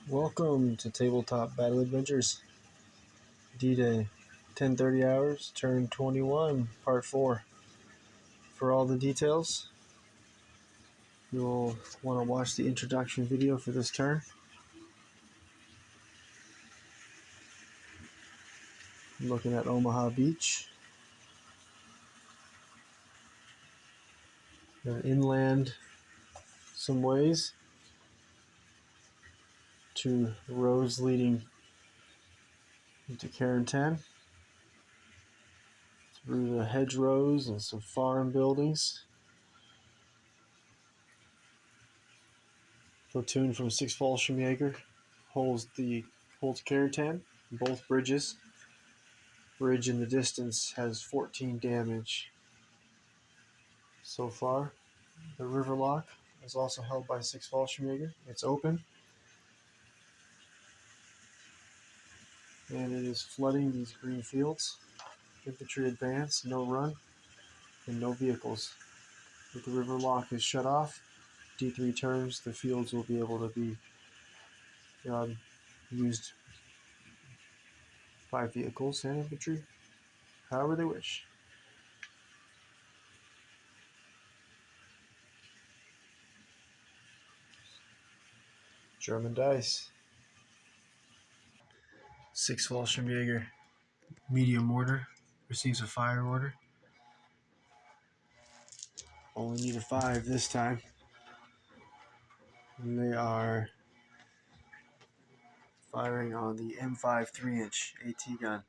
Welcome to Tabletop Battle Adventures, DDay, 1030 hours, turn 21, part 4. For all the details, you'll want to watch the introduction video for this turn. I'm looking at Omaha Beach. Then inland some ways to roads leading into Cairn 10, through the hedgerows and some farm buildings. Platoon from 6 Fallschirmjäger holds Cairn 10, both bridges. Bridge in the distance has 14 damage so far. The river lock is also held by 6 Fallschirmjäger. It's open, and it is flooding these green fields. Infantry advance, no run, and no vehicles. If the river lock is shut off, D3 turns, the fields will be able to be used by vehicles and infantry, however they wish. German dice. 6 Fallschirmjäger medium mortar receives a fire order. Only need a 5 this time. And they are firing on the M5 3-inch AT gun.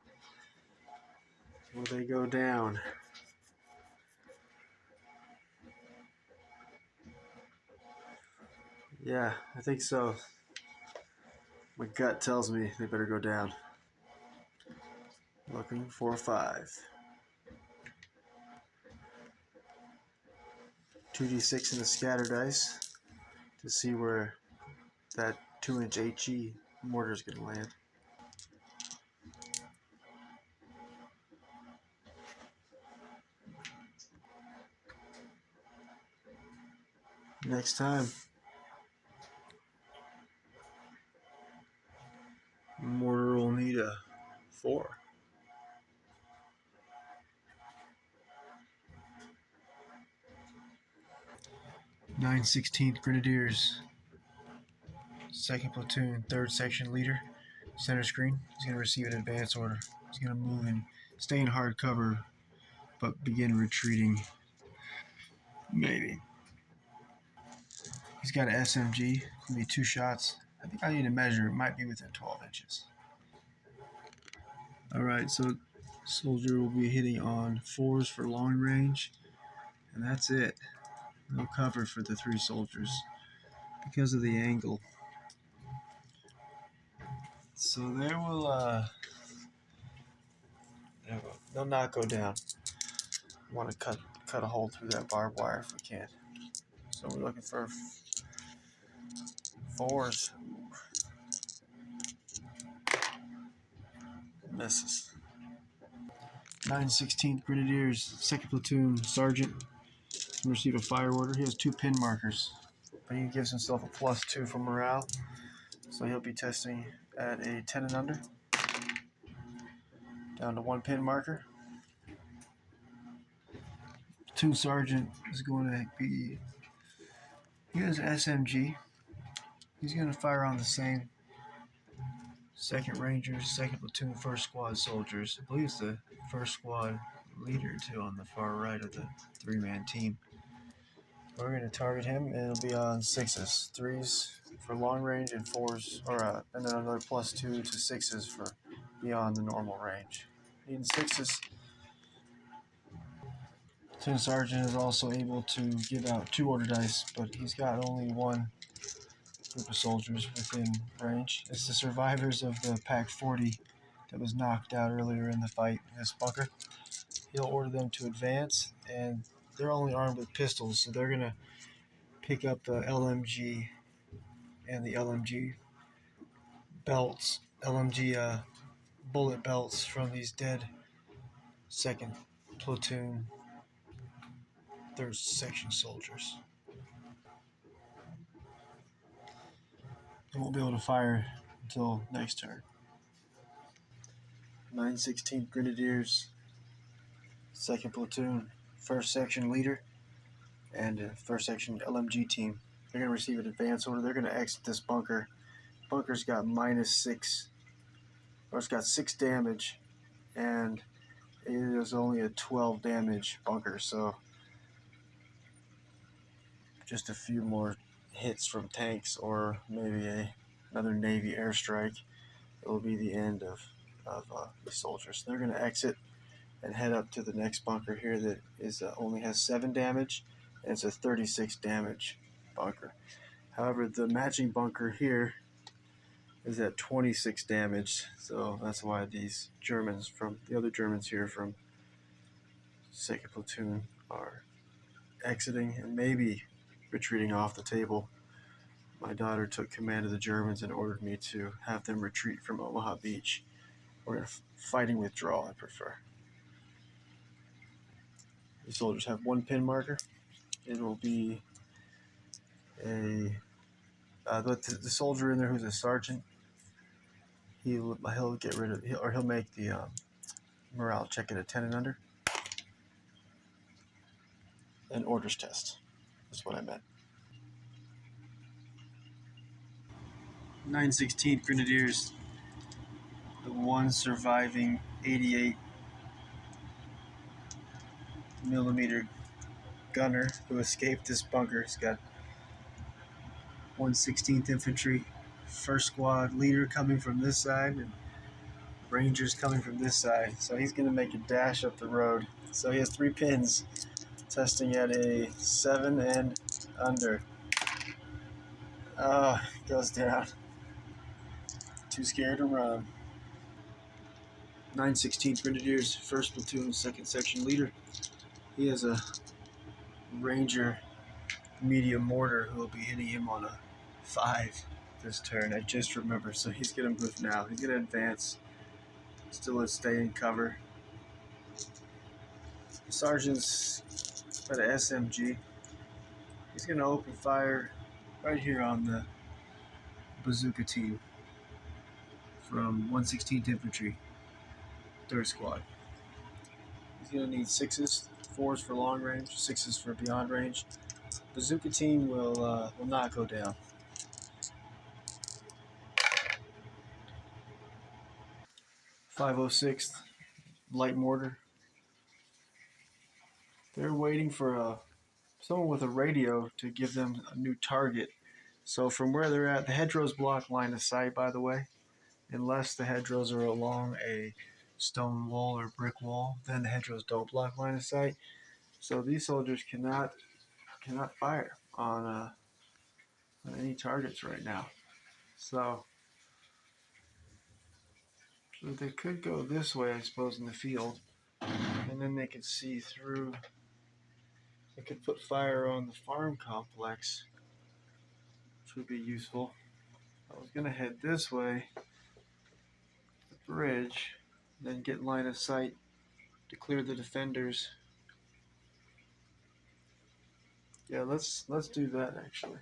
Will they go down? Yeah, I think so. My gut tells me they better go down. Looking for a 5. 2d6 in the scatter dice to see where that 2-inch HE mortar is going to land. Next time, mortar will need a 4. 9/16th Grenadiers, 2nd Platoon, 3rd Section Leader, center screen. He's going to receive an advance order. He's going to move and stay in hard cover, but begin retreating. Maybe. He's got an SMG. It's going to be 2 shots. I think I need to measure. It might be within 12 inches. Alright, so soldier will be hitting on 4s for long range, and that's it. No cover for the 3 soldiers because of the angle. So they'll not go down. We want to cut a hole through that barbed wire if we can. So we're looking for 4s. Misses. 9/16th Grenadiers, 2nd Platoon, Sergeant. He'll receive a fire order. He has 2 pin markers, but he gives himself a +2 for morale. So he'll be testing at a 10 and under. Down to 1 pin marker. Platoon Sergeant is going to be... He has an SMG. He's going to fire on the same 2nd Rangers, 2nd Platoon, 1st Squad soldiers. I believe it's the 1st Squad leader, too, on the far right of the 3-man team. We're going to target him, and it'll be on 6s. 3s for long range, and 4s, and then another +2 to 6s for beyond the normal range. Needing 6s. Platoon Sergeant is also able to give out 2 order dice, but he's got only 1 group of soldiers within range. It's the survivors of the Pack 40 that was knocked out earlier in the fight in this bunker. He'll order them to advance, and they're only armed with pistols, so they're going to pick up the LMG and the LMG belts, LMG bullet belts from these dead 2nd Platoon, 3rd Section soldiers. They won't be able to fire until next turn. 916th Grenadiers, 2nd Platoon, 1st Section Leader, and 1st Section LMG Team. They're going to receive an advance order. They're going to exit this bunker. Bunker's got -6, or it's got 6 damage, and it is only a 12 damage bunker, so just a few more hits from tanks or maybe another Navy airstrike. It will be the end of the soldiers. So they're going to exit and head up to the next bunker here that is only has 7 damage, and it's a 36 damage bunker. However, the matching bunker here is at 26 damage, so that's why these Germans from the other Germans here from 2nd Platoon are exiting and maybe retreating off the table. My daughter took command of the Germans and ordered me to have them retreat from Omaha Beach. We're in a fighting withdrawal, I prefer. The soldiers have 1 pin marker. It will be the soldier in there who's a sergeant. He'll get rid of he'll make the morale check at a 10 and under. An orders test. That's what I meant. 916th Grenadiers, the one surviving 88 millimeter gunner who escaped this bunker. He's got 116th Infantry, 1st Squad leader coming from this side, and Rangers coming from this side. So he's going to make a dash up the road. So he has 3 pins, testing at a 7 and under. Oh, goes down. Too scared to run. 916th Grenadiers, 1st Platoon, 2nd Section leader. He has a Ranger medium mortar who will be hitting him on a 5 this turn. I just remember, so he's going to move now. He's going to advance. Still stay in cover. The sergeant's got an SMG. He's going to open fire right here on the bazooka team from 116th Infantry, 3rd Squad. He's going to need 6s, 4s for long range, 6s for beyond range. Bazooka team will not go down. 506th Light Mortar. They're waiting for someone with a radio to give them a new target. So from where they're at, the hedgerows block line of sight, by the way. Unless the hedgerows are along a stone wall or brick wall, then the hedgerows don't block line of sight. So these soldiers cannot fire on any targets right now. So they could go this way, I suppose, in the field, and then they could see through. They could put fire on the farm complex, which would be useful. I was going to head this way, the bridge, then get line of sight to clear the defenders. Yeah, let's do that actually.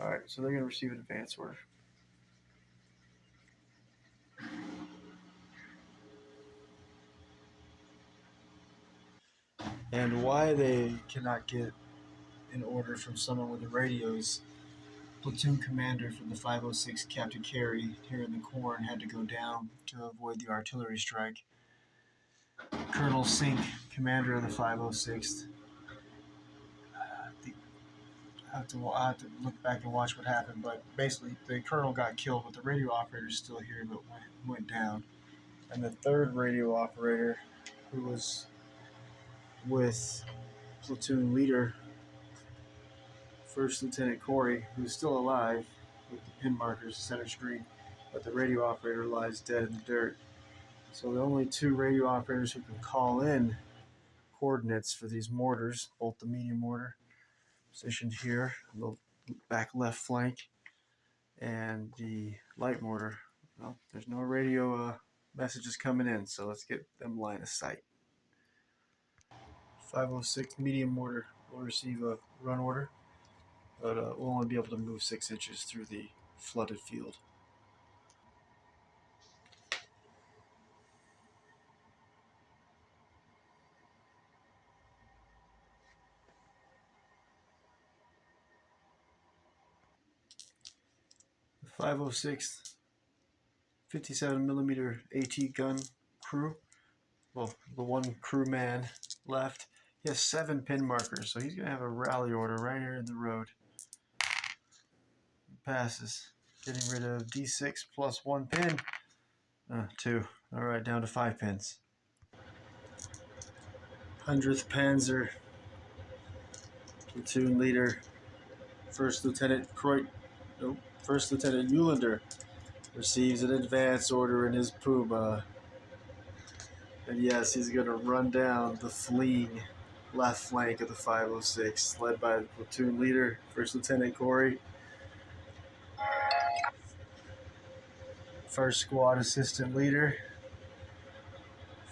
All right, so they're going to receive an advance order. And why they cannot get an order from someone with a radio is platoon commander from the 506, Captain Carey, here in the corn, had to go down to avoid the artillery strike. Colonel Sink, commander of the 506th. I have to look back and watch what happened, but basically the colonel got killed, but the radio operator is still here, but went down. And the 3rd radio operator, who was with platoon leader 1st Lieutenant Corey, who's still alive with the pin markers center screen, but the radio operator lies dead in the dirt. So the only 2 radio operators who can call in coordinates for these mortars, both the medium mortar positioned here on the back left flank, and the light mortar. Well, there's no radio messages coming in, so let's get them line of sight. 506 medium mortar will receive a run order. but we'll only be able to move 6 inches through the flooded field. The 506 57mm AT gun crew. Well, the one crewman left. He has 7 pin markers, so he's going to have a rally order right here in the road. Passes. Getting rid of D6 plus 1 pin. 2. Alright, down to 5 pins. 100th Panzer platoon leader, First Lieutenant Eulander receives an advance order in his Puma. And yes, he's going to run down the fleeing left flank of the 506, led by the platoon leader, First Lieutenant Corey. First Squad Assistant Leader,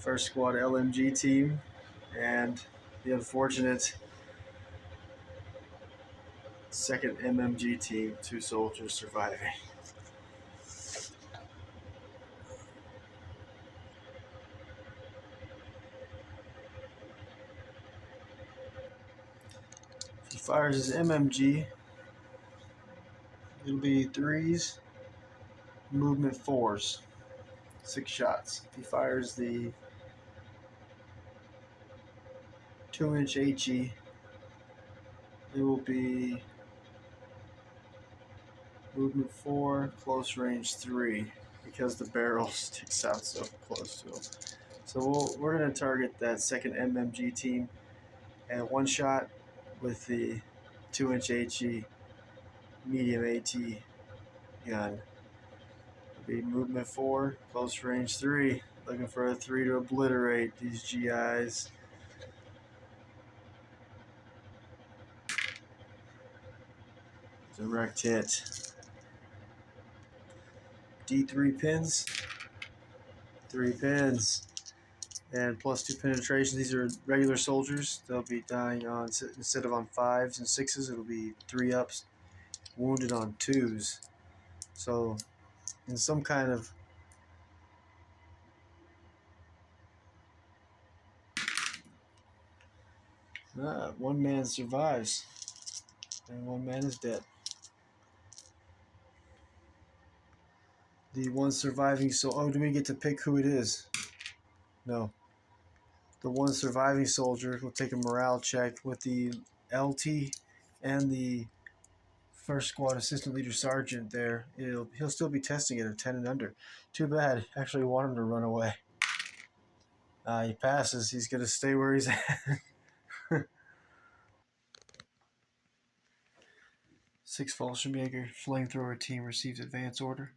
First Squad LMG Team, and the unfortunate 2nd MMG Team, 2 soldiers surviving. If he fires his MMG, it'll be 3s, movement 4s, 6 shots. If he fires the 2-inch HE, it will be movement 4, close range 3, because the barrel sticks out so close to him. So we're going to target that 2nd MMG team and 1 shot with the 2-inch HE medium AT gun. It'll be movement 4, close range 3. Looking for a 3 to obliterate these GIs. Direct hit. D3 pins. 3 pins. And plus 2 penetration. These are regular soldiers. They'll be dying on, instead of on 5s and 6s, it'll be 3 ups, wounded on 2s. So, in some kind of one man survives, and 1 man is dead. The one surviving do we get to pick who it is? No. The one surviving soldier will take a morale check with the LT and the First Squad Assistant Leader Sergeant there. He'll still be testing it at 10 and under. Too bad. Actually want him to run away. He passes. He's going to stay where he's at. 6 Fallschirmjäger flamethrower team receives advance order.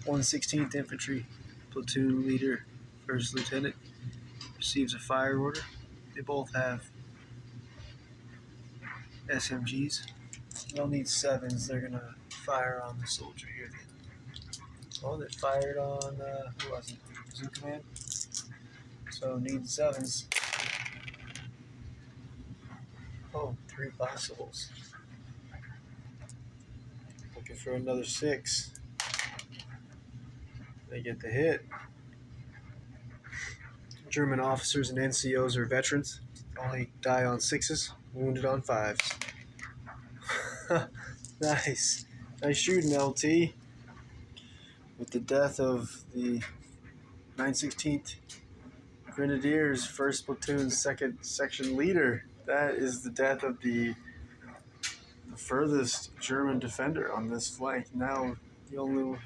116th Infantry platoon leader, First Lieutenant, receives a fire order. They both have SMGs. They'll need 7s. They're going to fire on the soldier here. Oh, they fired on, who was it? Zoo Command. So need 7s. Oh, 3 possibles. Looking for another 6. They get the hit. German officers and NCOs are veterans. Only die on 6s, wounded on 5s. Nice. Nice shooting, LT. With the death of the 916th Grenadiers, 1st Platoon, 2nd Section Leader. That is the death of the furthest German defender on this flank. Now the only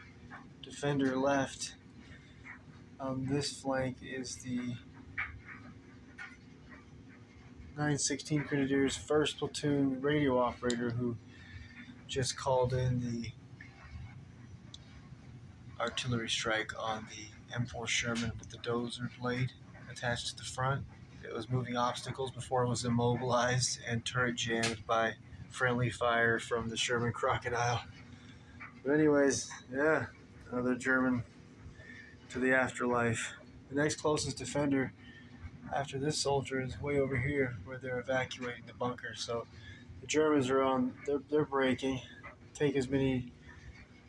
defender left on this flank is the 916 Grenadiers 1st Platoon radio operator, who just called in the artillery strike on the M4 Sherman with the dozer blade attached to the front. It was moving obstacles before it was immobilized and turret jammed by friendly fire from the Sherman Crocodile. But anyways, yeah, another German to the afterlife. The next closest defender After this soldier is way over here where they're evacuating the bunker. So the Germans are on, they're breaking. Take as many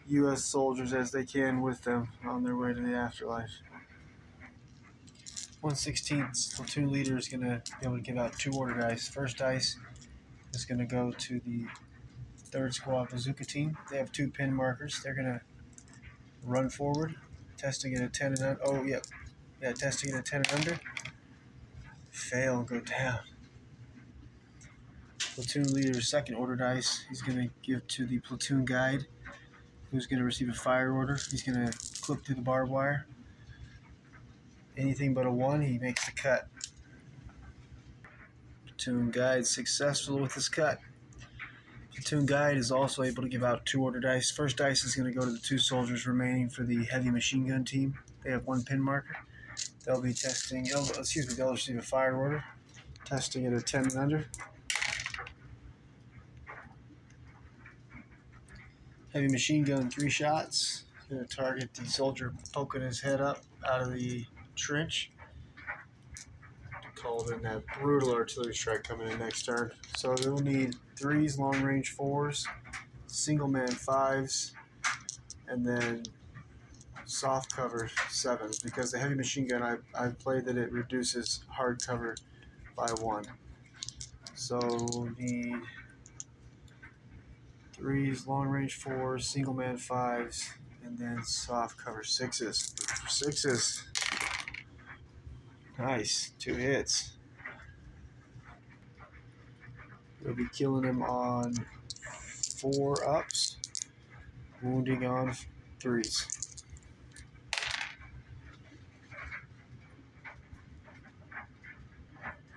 U.S. soldiers as they can with them on their way to the afterlife. 116th platoon leader is going to be able to give out 2 order dice. First dice is going to go to the 3rd Squad Bazooka team. They have 2 pin markers. They're going to run forward, testing at a 10 and under. Oh, yep. Yeah, testing at a 10 and under. Fail and go down. Platoon leader's 2nd order dice, he's going to give to the platoon guide, who's going to receive a fire order. He's going to clip through the barbed wire. Anything but a 1, he makes the cut. Platoon guide successful with his cut. Platoon guide is also able to give out 2 order dice. First dice is going to go to the 2 soldiers remaining for the heavy machine gun team. They have 1 pin marker. They'll be testing, they'll receive a fire order. Testing at a 10 and under. Heavy machine gun, 3 shots. Going to target the soldier poking his head up out of the trench. Called in that brutal artillery strike coming in next turn. So they'll need 3s, long range 4s, single man 5s, and then soft cover 7s, because the heavy machine gun, I've played that it reduces hard cover by 1. So we'll need 3s, long range 4s, single man 5s, and then soft cover 6s. 6s. Nice. 2 hits. We'll be killing him on 4 ups, wounding on 3s.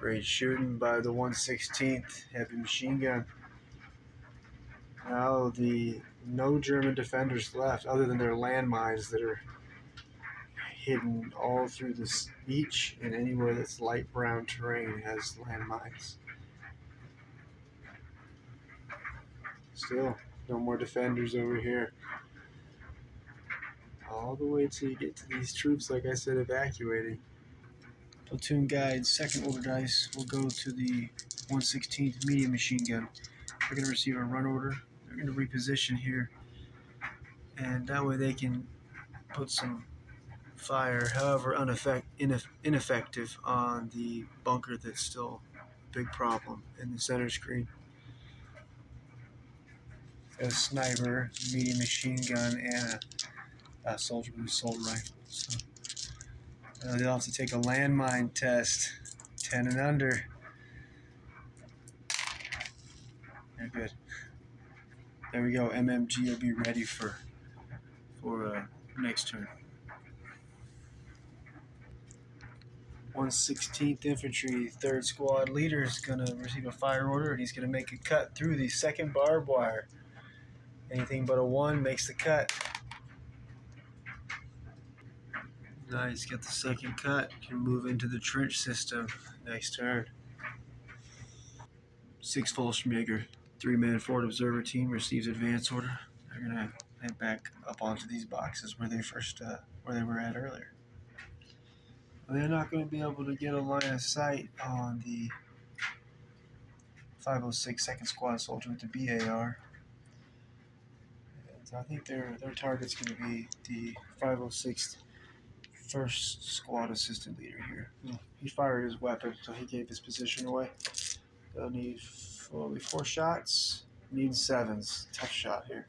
Great shooting by the 116th heavy machine gun. Now no German defenders left other than their landmines that are hidden all through this beach, and anywhere that's light brown terrain has landmines. Still, no more defenders over here. All the way till you get to these troops, like I said, evacuating. Platoon guide's 2nd order dice will go to the 116th medium machine gun. They're going to receive a run order. They're going to reposition here, and that way they can put some fire, however ineffective, on the bunker that's still a big problem in the center screen. A sniper, medium machine gun, and a soldier with assault rifle. So they'll have to take a landmine test, 10 and under. They're good. There we go. MMG will be ready for next turn. 116th Infantry, 3rd Squad leader is going to receive a fire order, and he's going to make a cut through the 2nd barbed wire. Anything but a 1 makes the cut. Nice, get the 2nd cut. Can move into the trench system next turn. 6 Fallschirmjäger, 3-man forward observer team receives advance order. They're going to head back up onto these boxes where they were at earlier. They're not going to be able to get a line of sight on the 506 2nd Squad soldier with the BAR. And I think their target's going to be the 506th 1st Squad assistant leader here. He fired his weapon, so he gave his position away. They'll need 4 shots. Need 7s. Tough shot here.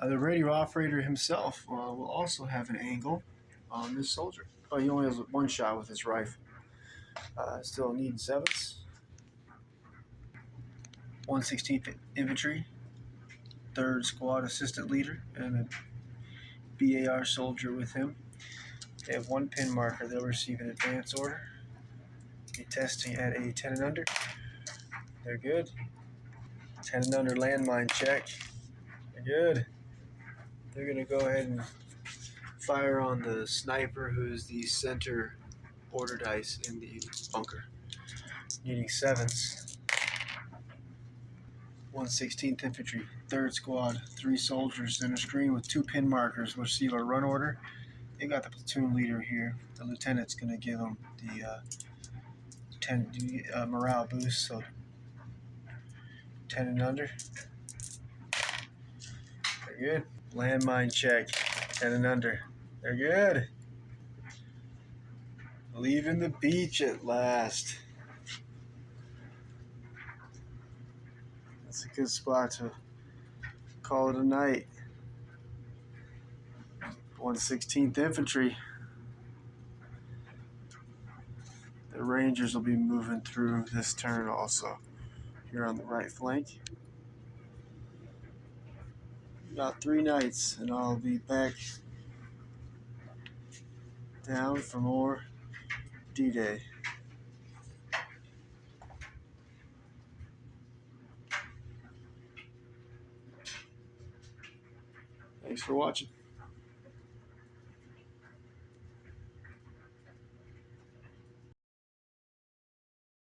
The radio operator himself will also have an angle on this soldier. Oh, he only has 1 shot with his rifle. Still needing 7s. 116th Infantry, 3rd Squad assistant leader, and a BAR soldier with him. They have 1 pin marker. They'll receive an advance order. Be testing at a 10 and under. They're good. 10 and under landmine check. They're good. They're going to go ahead and fire on the sniper, who's the center order dice in the bunker. Needing 7s. 116th Infantry, 3rd Squad, 3 soldiers, and a screen with 2 pin markers which seal a run order. They got the platoon leader here. The lieutenant's going to give them the 10 morale boost, so 10 and under. They're good. Landmine check, 10 and under. They're good. Leaving the beach at last. That's a good spot to call it a night. 116th Infantry. The Rangers will be moving through this turn also. Here on the right flank. About 3 nights, and I'll be back down for more D-Day. Thanks for watching.